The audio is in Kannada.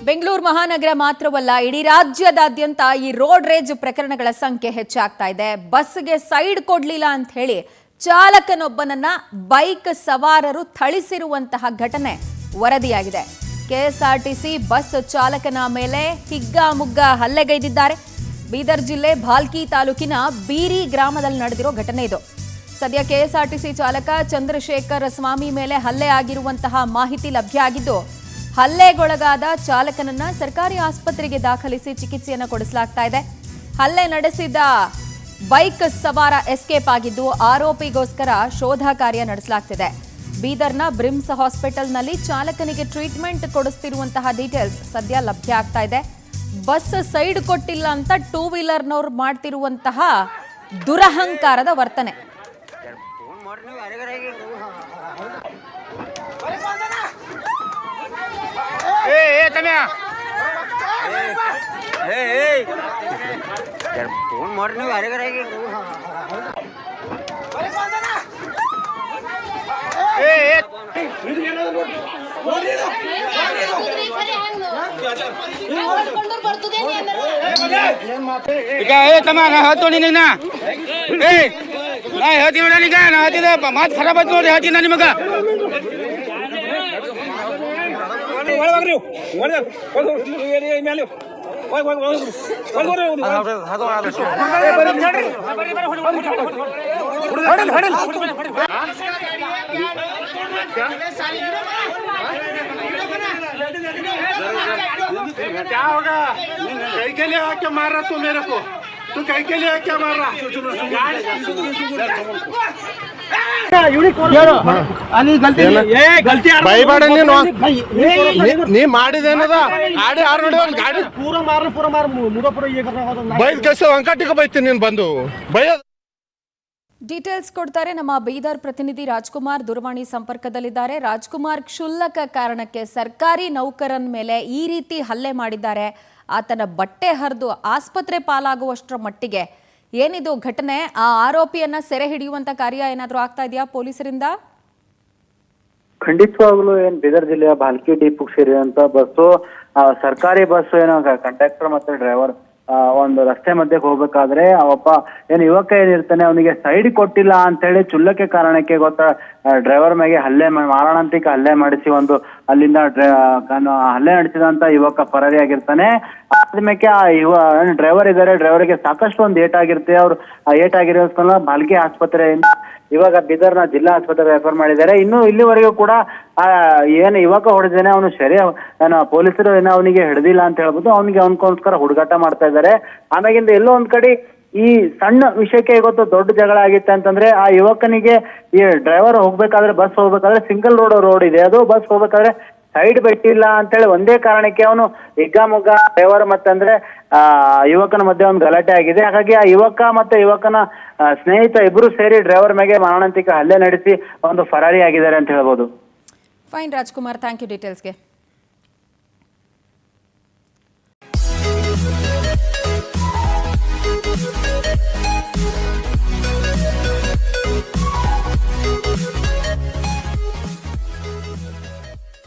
ಬೆಂಗಳೂರು ಮಹಾನಗರ ಮಾತ್ರವಲ್ಲ ಇಡೀ ರಾಜ್ಯದಾದ್ಯಂತ ಈ ರೋಡ್ ರೇಜ್ ಪ್ರಕರಣಗಳ ಸಂಖ್ಯೆ ಹೆಚ್ಚಾಗ್ತಾ ಇದೆ. ಬಸ್ಗೆ ಸೈಡ್ ಕೊಡ್ಲಿಲ್ಲ ಅಂತ ಹೇಳಿ ಚಾಲಕನೊಬ್ಬನನ್ನ ಬೈಕ್ ಸವಾರರು ಥಳಿಸಿರುವಂತಹ ಘಟನೆ ವರದಿಯಾಗಿದೆ. ಕೆಎಸ್ಆರ್ಟಿಸಿ ಬಸ್ ಚಾಲಕನ ಮೇಲೆ ಹಿಗ್ಗಾಮುಗ್ಗಾ ಹಲ್ಲೆಗೈದಿದ್ದಾರೆ. ಬೀದರ್ ಜಿಲ್ಲೆ ಭಾಲ್ಕಿ ತಾಲೂಕಿನ ಬೀರಿ ಗ್ರಾಮದಲ್ಲಿ ನಡೆದಿರೋ ಘಟನೆ ಇದು. ಸದ್ಯ ಕೆಎಸ್ಆರ್ಟಿಸಿ ಚಾಲಕ ಚಂದ್ರಶೇಖರ್ ಸ್ವಾಮಿ ಮೇಲೆ ಹಲ್ಲೆ ಆಗಿರುವಂತಹ ಮಾಹಿತಿ ಲಭ್ಯ ಆಗಿದ್ದು, ಹಲ್ಲೆಗೊಳಗಾದ ಚಾಲಕನನ್ನ ಸರ್ಕಾರಿ ಆಸ್ಪತ್ರೆಗೆ ದಾಖಲಿಸಿ ಚಿಕಿತ್ಸೆಯನ್ನು ಕೊಡಿಸಲಾಗ್ತಾ ಇದೆ. ಹಲ್ಲೆ ನಡೆಸಿದ ಬೈಕ್ ಸವಾರ ಎಸ್ಕೇಪ್ ಆಗಿದ್ದು, ಆರೋಪಿಗೋಸ್ಕರ ಶೋಧ ಕಾರ್ಯ ನಡೆಸಲಾಗ್ತಿದೆ. ಬೀದರ್ನ ಬ್ರಿಮ್ಸ್ ಹಾಸ್ಪಿಟಲ್ನಲ್ಲಿ ಚಾಲಕನಿಗೆ ಟ್ರೀಟ್ಮೆಂಟ್ ಕೊಡಿಸ್ತಿರುವಂತಹ ಡೀಟೇಲ್ಸ್ ಸದ್ಯ ಲಭ್ಯ ಆಗ್ತಾ ಇದೆ. ಬಸ್ ಸೈಡ್ ಕೊಟ್ಟಿಲ್ಲ ಅಂತ ಟೂ ವೀಲರ್ನವ್ರು ಮಾಡ್ತಿರುವಂತಹ ದುರಹಂಕಾರದ ವರ್ತನೆ. ಮಾತು ಖರಾಬ್ ಆಯ್ತು ನೋಡಿ, ಹೇಳ್ತೀನಿ ನಿಮಗ. क्या होगा? कहीं के लिए आके मार रहा तू मेरे को? तू कहीं के लिए क्या मार रहा? ನೀ ಮಾಡಿದೇನದ ಗಾಡಿ ಯಾರು ನೋಡಿ ಗಾಡಿ ಪೂರ ಬೈದ್ ಕಸ ಅಂಕಟಿಗೆ ಬೈತೀನಿ ನೀನು ಬಂದು ಬೈಯ. ಡೀಟೇಲ್ಸ್ ಕೊಡ್ತಾರೆ ನಮ್ಮ ಬೀದರ್ ಪ್ರತಿನಿಧಿ ರಾಜ್ಕುಮಾರ್, ದೂರವಾಣಿ ಸಂಪರ್ಕದಲ್ಲಿದ್ದಾರೆ. ರಾಜ್ಕುಮಾರ್, ಕ್ಷುಲ್ಲಕ ಕಾರಣಕ್ಕೆ ಸರ್ಕಾರಿ ನೌಕರನ ಮೇಲೆ ಈ ರೀತಿ ಹಲ್ಲೆ ಮಾಡಿದ್ದಾರೆ. ಆತನ ಬಟ್ಟೆ ಹರಿದು ಆಸ್ಪತ್ರೆ ಪಾಲಾಗುವಷ್ಟರ ಮಟ್ಟಿಗೆ ಏನಿದು ಘಟನೆ? ಆ ಆರೋಪಿಯನ್ನ ಸೆರೆ ಹಿಡಿಯುವಂತ ಕಾರ್ಯ ಏನಾದ್ರೂ ಆಗ್ತಾ ಇದೆಯಾ ಪೊಲೀಸರಿಂದ? ಖಂಡಿತವಾಗ್ಲೂ ಬೀದರ್ ಜಿಲ್ಲೆಯ ಭಾಲ್ಕಿ ಡಿಪೋ ಸೇರಿದಂತ ಬಸ್ಸು, ಸರ್ಕಾರಿ ಬಸ್ ಏನೋ ಕಂಡಕ್ಟರ್ ಮತ್ತೆ ಡ್ರೈವರ್ ಒಂದು ರಸ್ತೆ ಮಧ್ಯಕ್ಕೆ ಹೋಗ್ಬೇಕಾದ್ರೆ ಒಬ್ಬ ಯುವಕ ಏನಿರ್ತಾನೆ ಅವನಿಗೆ ಸೈಡ್ ಕೊಟ್ಟಿಲ್ಲ ಅಂತ ಹೇಳಿ ಕ್ಷುಲ್ಲಕ ಕಾರಣಕ್ಕೆ ಡ್ರೈವರ್ ಮೇಲೆ ಮಾರಣಾಂತಿಕ ಹಲ್ಲೆ ಮಾಡಿಸಿ ಅಲ್ಲಿಂದ ಹಲ್ಲೆ ನಡೆಸಿದಂತ ಯುವಕ ಪರಾರಿಯಾಗಿರ್ತಾನೆ. ಆದ್ಮೇಲೆ ಆ ಡ್ರೈವರ್ ಇದ್ದಾರೆ, ಡ್ರೈವರ್ಗೆ ಸಾಕಷ್ಟು ಒಂದು ಏಟಾಗಿರುತ್ತೆ. ಅವ್ರು ಏಟಾಗಿರೋಸ್ಕರ ಭಾಲ್ಕಿ ಆಸ್ಪತ್ರೆಯಿಂದ ಇವಾಗ ಬೀದರ್ನ ಜಿಲ್ಲಾ ಆಸ್ಪತ್ರೆಗೆ ರೆಫರ್ ಮಾಡಿದ್ದಾರೆ. ಇನ್ನು ಇಲ್ಲಿವರೆಗೂ ಕೂಡ ಏನು ಯುವಕ ಹೊಡೆದೇನೆ ಅವನು ಪೊಲೀಸರು ಅವನಿಗೆ ಹಿಡಿದಿಲ್ಲ ಅಂತ ಹೇಳ್ಬೋದು. ಅವನಿಗೋಸ್ಕರ ಹುಡುಗಾಟ ಮಾಡ್ತಾ ಇದ್ದಾರೆ. ಆಮೇಲಿಂದ ಎಲ್ಲೋ ಒಂದ್ ಕಡೆ ಈ ಸಣ್ಣ ವಿಷಯಕ್ಕೆ ಇವತ್ತು ದೊಡ್ಡ ಜಗಳ ಆಗಿತ್ತು ಅಂತಂದ್ರೆ, ಆ ಯುವಕನಿಗೆ ಈ ಡ್ರೈವರ್ ಹೋಗ್ಬೇಕಾದ್ರೆ, ಬಸ್ ಹೋಗ್ಬೇಕಾದ್ರೆ ಸಿಂಗಲ್ ರೋಡ್ ಇದೆ, ಅದು ಬಸ್ ಹೋಗ್ಬೇಕಾದ್ರೆ ಸೈಡ್ ಬಿಟ್ಟಿಲ್ಲ ಅಂತೇಳಿ ಒಂದೇ ಕಾರಣಕ್ಕೆ ಅವನು ಹಿಗ್ಗಾಮುಗ್ಗ ಡ್ರೈವರ್ ಮತ್ತಂದ್ರೆ ಯುವಕನ ಮಧ್ಯೆ ಒಂದು ಗಲಾಟೆ ಆಗಿದೆ. ಹಾಗಾಗಿ ಆ ಯುವಕ ಮತ್ತೆ ಯುವಕನ ಸ್ನೇಹಿತ ಇಬ್ರು ಸೇರಿ ಡ್ರೈವರ್ ಮೇಲೆ ಮಾರಣಾಂತಿಕ ಹಲ್ಲೆ ನಡೆಸಿ ಒಂದು ಫರಾರಿ ಆಗಿದ್ದಾರೆ ಅಂತ ಹೇಳ್ಬೋದು. Fine Rajkumar, thank you ಡೀಟೇಲ್ಸ್ಗೆ.